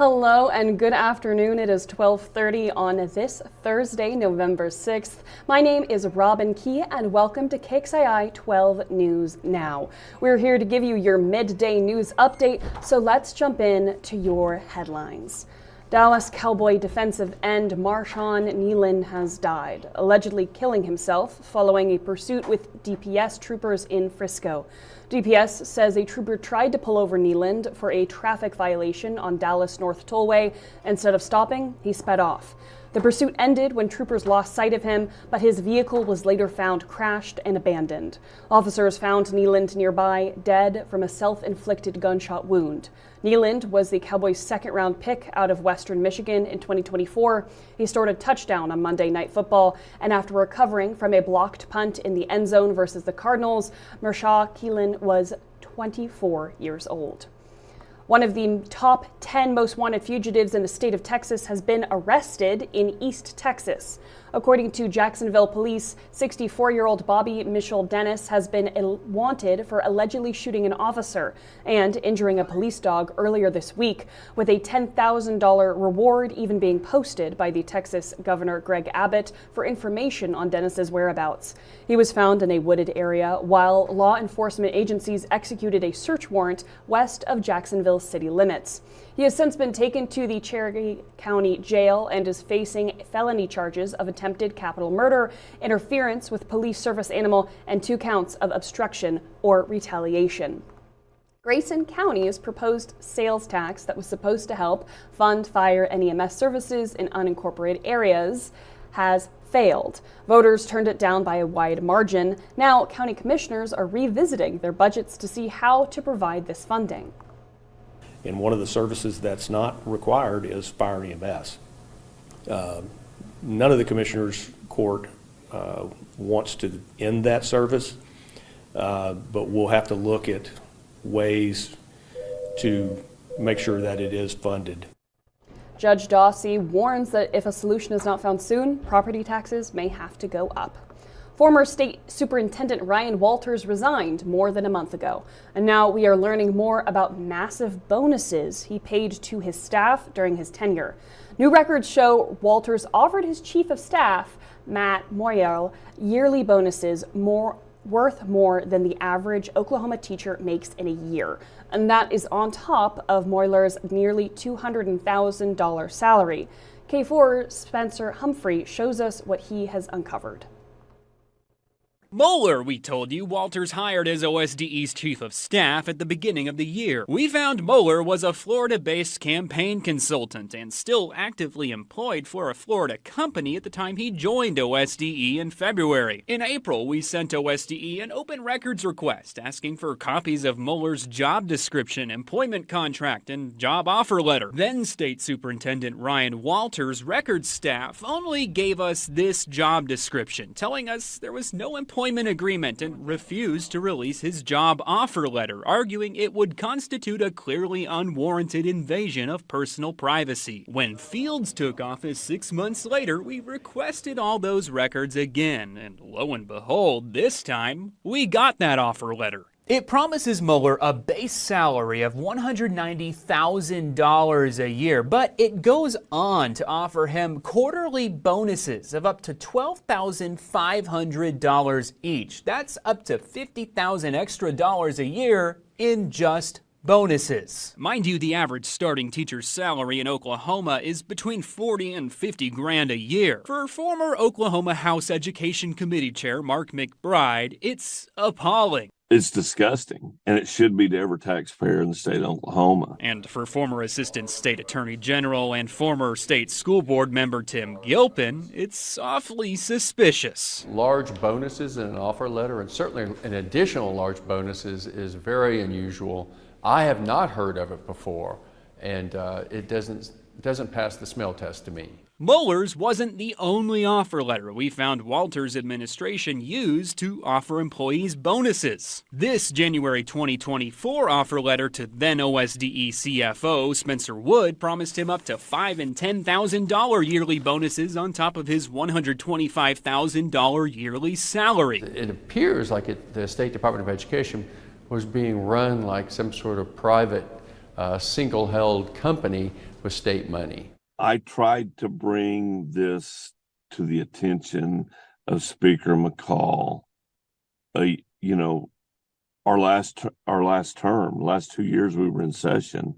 Hello and good afternoon. It is 12:30 on this Thursday, November 6th. My name is Robin Key and welcome to KXII 12 News Now. We're here to give you your midday news update, so let's jump in to your headlines. Dallas Cowboy defensive end Marshawn Kneeland has died, allegedly killing himself following a pursuit with DPS troopers in Frisco. DPS says a trooper tried to pull over Kneeland for a traffic violation on Dallas North Tollway. Instead of stopping, he sped off. The pursuit ended when troopers lost sight of him, but his vehicle was later found crashed and abandoned. Officers found Kneeland nearby, dead from a self-inflicted gunshot wound. Kneeland was the Cowboys' second-round pick out of Western Michigan in 2024. He scored a touchdown on Monday Night Football, and after recovering from a blocked punt in the end zone versus the Cardinals, Marshawn was 24 years old. One of the top 10 most wanted fugitives in the state of Texas has been arrested in East Texas. According to Jacksonville police, 64-year-old Bobby Mitchell Dennis has been wanted for allegedly shooting an officer and injuring a police dog earlier this week, with a $10,000 reward even being posted by the Texas Governor Greg Abbott for information on Dennis's whereabouts. He was found in a wooded area while law enforcement agencies executed a search warrant west of Jacksonville city limits. He has since been taken to the Cherokee County Jail and is facing felony charges of attempted capital murder, interference with police service animal, and 2 counts of obstruction or retaliation. Grayson County's proposed sales tax that was supposed to help fund fire and EMS services in unincorporated areas has failed. Voters turned it down by a wide margin. Now, county commissioners are revisiting their budgets to see how to provide this funding. And one of the services that's not required is fire and EMS. None of the commissioners' court wants to end that service, but we'll have to look at ways to make sure that it is funded. Judge Dawsey warns that if a solution is not found soon, property taxes may have to go up. Former State Superintendent Ryan Walters resigned more than a month ago, and now we are learning more about massive bonuses he paid to his staff during his tenure. New records show Walters offered his chief of staff, Matt Moyerl, yearly bonuses worth more than the average Oklahoma teacher makes in a year, and that is on top of Moyerl's nearly $200,000 salary. K4's Spencer Humphrey shows us what he has uncovered. Moeller, we told you, Walters hired as OSDE's chief of staff at the beginning of the year. We found Moeller was a Florida-based campaign consultant and still actively employed for a Florida company at the time he joined OSDE in February. In April, we sent OSDE an open records request asking for copies of Moeller's job description, employment contract, and job offer letter. Then State Superintendent Ryan Walters' records staff only gave us this job description, telling us there was no employment agreement, and refused to release his job offer letter, arguing it would constitute a clearly unwarranted invasion of personal privacy. When Fields took office 6 months later, we requested all those records again, and lo and behold, this time, we got that offer letter. It promises Moeller a base salary of $190,000 a year, but it goes on to offer him quarterly bonuses of up to $12,500 each. That's up to $50,000 extra dollars a year in just bonuses. Mind you, the average starting teacher's salary in Oklahoma is between $40 and $50,000 a year. For former Oklahoma House Education Committee Chair Mark McBride, it's appalling. It's disgusting, and it should be to every taxpayer in the state of Oklahoma. And for former Assistant State Attorney General and former State School Board member Tim Gilpin, it's awfully suspicious. Large bonuses in an offer letter, and certainly an additional large bonuses, is very unusual. I have not heard of it before, and it doesn't pass the smell test to me. Moeller's wasn't the only offer letter we found Walters' administration used to offer employees bonuses. This January 2024 offer letter to then OSDE CFO Spencer Wood promised him up to $5,000 and $10,000 yearly bonuses on top of his $125,000 yearly salary. It appears like the State Department of Education was being run like some sort of private single-held company with state money. I tried to bring this to the attention of Speaker McCall. Our last term, last 2 years we were in session,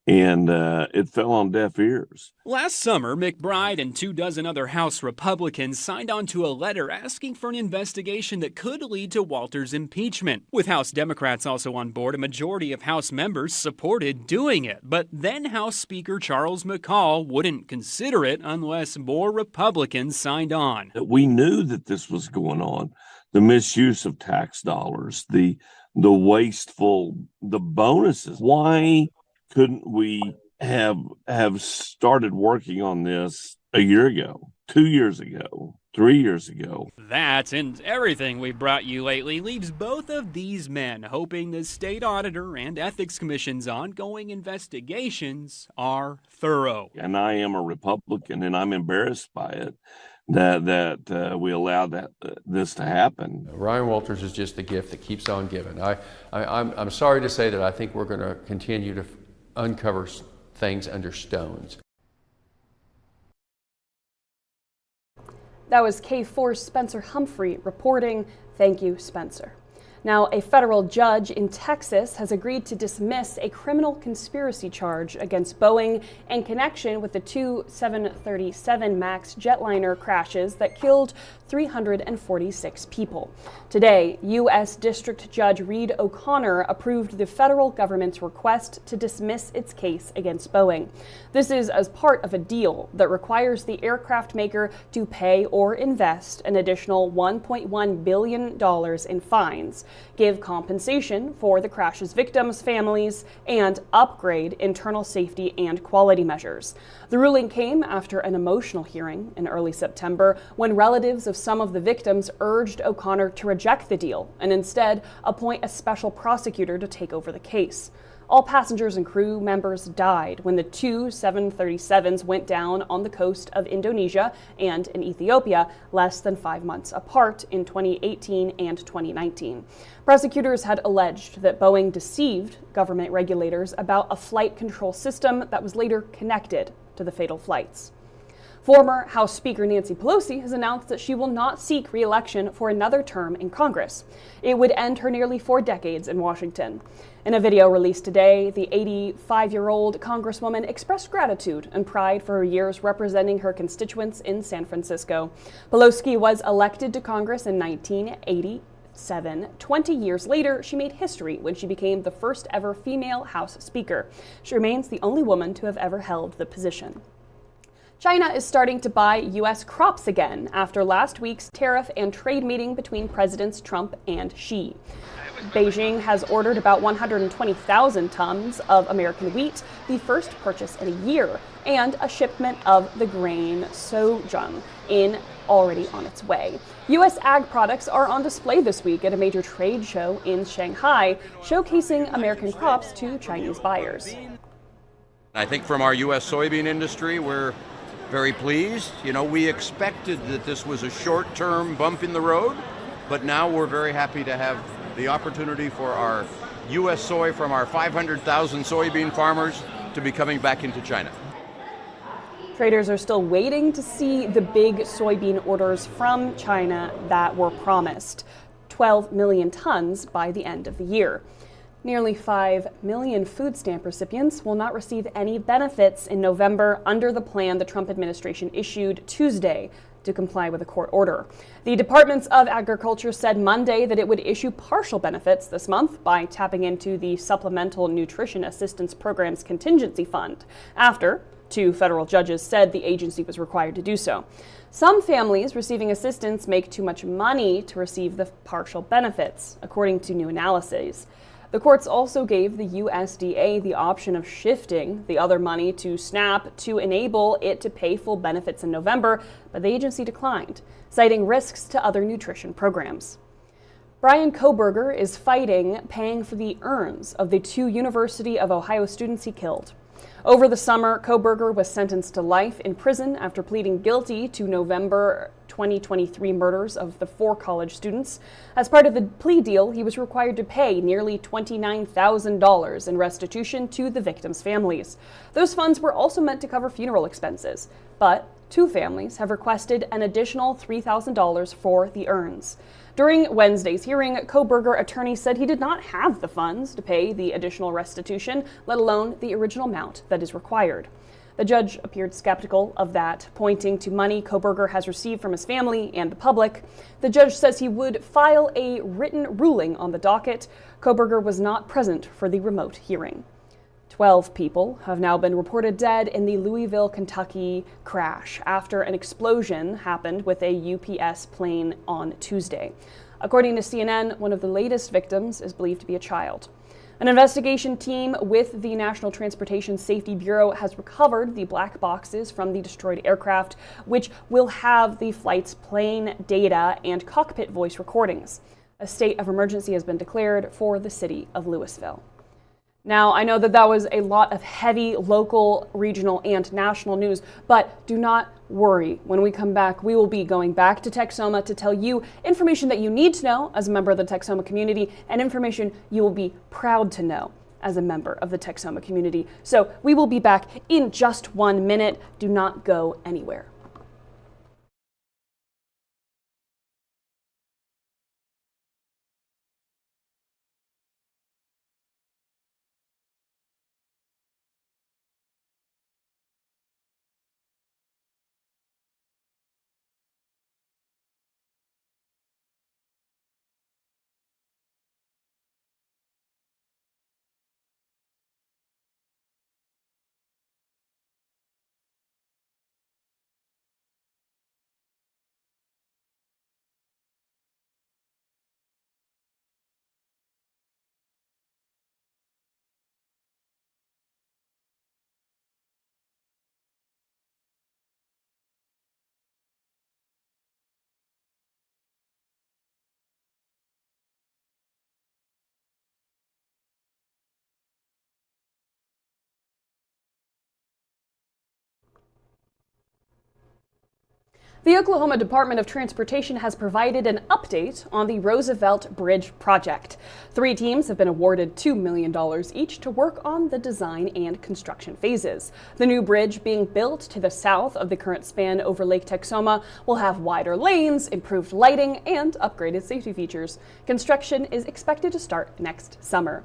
and it fell on deaf ears. Last summer, McBride and 24 other House Republicans signed on to a letter asking for an investigation that could lead to Walter's impeachment. With House Democrats also on board, a majority of House members supported doing it. But then House Speaker Charles McCall wouldn't consider it unless more Republicans signed on. We knew that this was going on. The misuse of tax dollars, the wasteful, the bonuses. Why couldn't we have started working on this a year ago, 2 years ago, 3 years ago? That and everything we've brought you lately leaves both of these men hoping the state auditor and ethics commission's ongoing investigations are thorough. And I am a Republican, and I'm embarrassed by it that we allowed this to happen. Ryan Walters is just the gift that keeps on giving. I'm sorry to say that I think we're going to continue to uncover things under stones. That was K4's Spencer Humphrey reporting. Thank you, Spencer. Now, a federal judge in Texas has agreed to dismiss a criminal conspiracy charge against Boeing in connection with the two 737 MAX jetliner crashes that killed 346 people. Today, U.S. District Judge Reed O'Connor approved the federal government's request to dismiss its case against Boeing. This is as part of a deal that requires the aircraft maker to pay or invest an additional $1.1 billion in fines, give compensation for the crash's victims' families, and upgrade internal safety and quality measures. The ruling came after an emotional hearing in early September when relatives of some of the victims urged O'Connor to reject the deal and instead appoint a special prosecutor to take over the case. All passengers and crew members died when the two 737s went down on the coast of Indonesia and in Ethiopia less than 5 months apart in 2018 and 2019. Prosecutors had alleged that Boeing deceived government regulators about a flight control system that was later connected to the fatal flights. Former House Speaker Nancy Pelosi has announced that she will not seek re-election for another term in Congress. It would end her nearly 4 decades in Washington. In a video released today, the 85-year-old Congresswoman expressed gratitude and pride for her years representing her constituents in San Francisco. Pelosi was elected to Congress in 1987. 20 years later, she made history when she became the first ever female House Speaker. She remains the only woman to have ever held the position. China is starting to buy U.S. crops again after last week's tariff and trade meeting between Presidents Trump and Xi. Beijing has ordered about 120,000 tons of American wheat, the first purchase in a year, and a shipment of the grain sojun already on its way. U.S. ag products are on display this week at a major trade show in Shanghai, showcasing American crops to Chinese buyers. I think from our U.S. soybean industry, we're very pleased. We expected that this was a short-term bump in the road, but now we're very happy to have the opportunity for our U.S. soy from our 500,000 soybean farmers to be coming back into China. Traders are still waiting to see the big soybean orders from China that were promised, 12 million tons by the end of the year. Nearly 5 million food stamp recipients will not receive any benefits in November under the plan the Trump administration issued Tuesday to comply with a court order. The Department of Agriculture said Monday that it would issue partial benefits this month by tapping into the Supplemental Nutrition Assistance Program's contingency fund, after 2 federal judges said the agency was required to do so. Some families receiving assistance make too much money to receive the partial benefits, according to new analyses. The courts also gave the USDA the option of shifting the other money to SNAP to enable it to pay full benefits in November, but the agency declined, citing risks to other nutrition programs. Brian Kohberger is fighting paying for the urns of the 2 University of Ohio students he killed. Over the summer, Koberger was sentenced to life in prison after pleading guilty to November 2023 murders of the 4 college students. As part of the plea deal, he was required to pay nearly $29,000 in restitution to the victims' families. Those funds were also meant to cover funeral expenses, but 2 families have requested an additional $3,000 for the urns. During Wednesday's hearing, Koberger attorney said he did not have the funds to pay the additional restitution, let alone the original amount that is required. The judge appeared skeptical of that, pointing to money Koberger has received from his family and the public. The judge says he would file a written ruling on the docket. Koberger was not present for the remote hearing. 12 people have now been reported dead in the Louisville, Kentucky crash after an explosion happened with a UPS plane on Tuesday. According to CNN, one of the latest victims is believed to be a child. An investigation team with the National Transportation Safety Bureau has recovered the black boxes from the destroyed aircraft, which will have the flight's plane data and cockpit voice recordings. A state of emergency has been declared for the city of Louisville. Now, I know that was a lot of heavy local, regional, and national news, but do not worry. When we come back, we will be going back to Texoma to tell you information that you need to know as a member of the Texoma community and information you will be proud to know as a member of the Texoma community. So we will be back in just 1 minute. Do not go anywhere. The Oklahoma Department of Transportation has provided an update on the Roosevelt Bridge project. 3 teams have been awarded $2 million each to work on the design and construction phases. The new bridge being built to the south of the current span over Lake Texoma will have wider lanes, improved lighting, and upgraded safety features. Construction is expected to start next summer.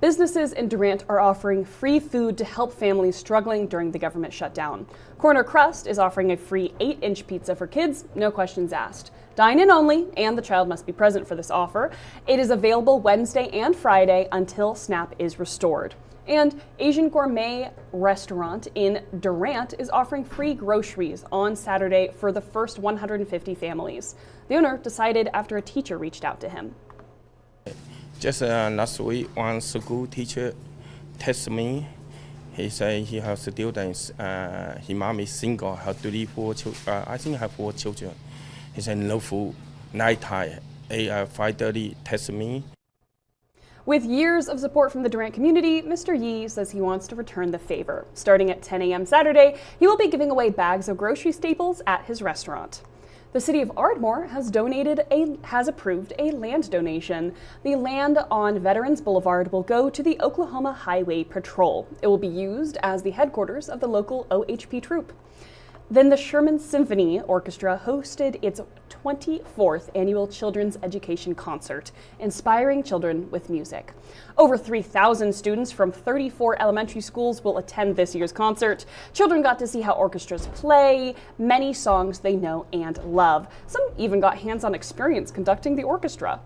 Businesses in Durant are offering free food to help families struggling during the government shutdown. Corner Crust is offering a free 8-inch pizza for kids, no questions asked. Dine-in only, and the child must be present for this offer. It is available Wednesday and Friday until SNAP is restored. And Asian Gourmet Restaurant in Durant is offering free groceries on Saturday for the first 150 families. The owner decided after a teacher reached out to him. Just last week, one school teacher texted me. He said he has students. His mom is single, have 4 children. I think have 4 children. He said no food, nighttime, 5:30. Text me. With years of support from the Durant community, Mr. Yee says he wants to return the favor. Starting at 10 a.m. Saturday, he will be giving away bags of grocery staples at his restaurant. The city of Ardmore has approved a land donation. The land on Veterans Boulevard will go to the Oklahoma Highway Patrol. It will be used as the headquarters of the local OHP troop. Then the Sherman Symphony Orchestra hosted its 24th annual Children's Education Concert, inspiring children with music. Over 3,000 students from 34 elementary schools will attend this year's concert. Children got to see how orchestras play, many songs they know and love. Some even got hands-on experience conducting the orchestra.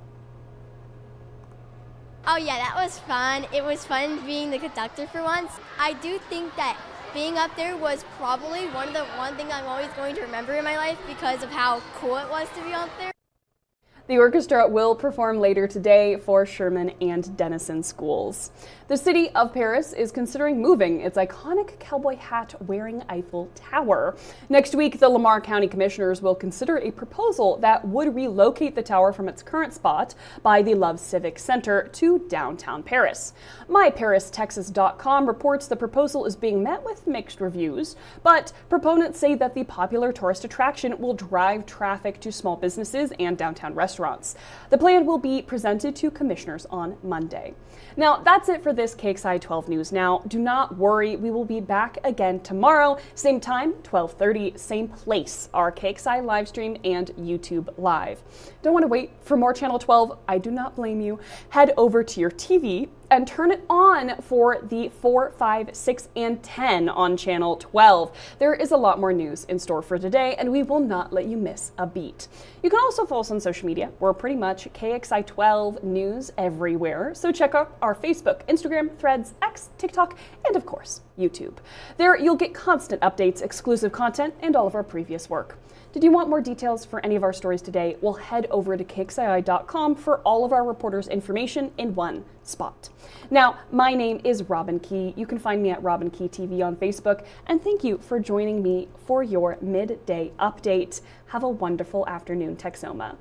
Oh yeah, that was fun. It was fun being the conductor for once. I do think that being up there was probably one thing I'm always going to remember in my life because of how cool it was to be up there. The orchestra will perform later today for Sherman and Denison schools. The city of Paris is considering moving its iconic cowboy hat-wearing Eiffel Tower. Next week, the Lamar County Commissioners will consider a proposal that would relocate the tower from its current spot by the Love Civic Center to downtown Paris. MyParisTexas.com reports the proposal is being met with mixed reviews, but proponents say that the popular tourist attraction will drive traffic to small businesses and downtown restaurants. The plan will be presented to commissioners on Monday. Now, that's it for this KXII 12 News Now. Do not worry, we will be back again tomorrow, same time, 12:30, same place, our KXII live stream and YouTube Live. Don't want to wait for more Channel 12? I do not blame you. Head over to your TV and turn it on for the 4, 5, 6, and 10 on Channel 12. There is a lot more news in store for today, and we will not let you miss a beat. You can also follow us on social media. We're pretty much KXII 12 News everywhere, so check out our Facebook, Instagram, Threads, X, TikTok, and of course, YouTube. There you'll get constant updates, exclusive content, and all of our previous work. Did you want more details for any of our stories today? Well, head over to KXII.com for all of our reporters' information in one spot. Now, my name is Robin Key. You can find me at Robin Key TV on Facebook, and thank you for joining me for your midday update. Have a wonderful afternoon, Texoma.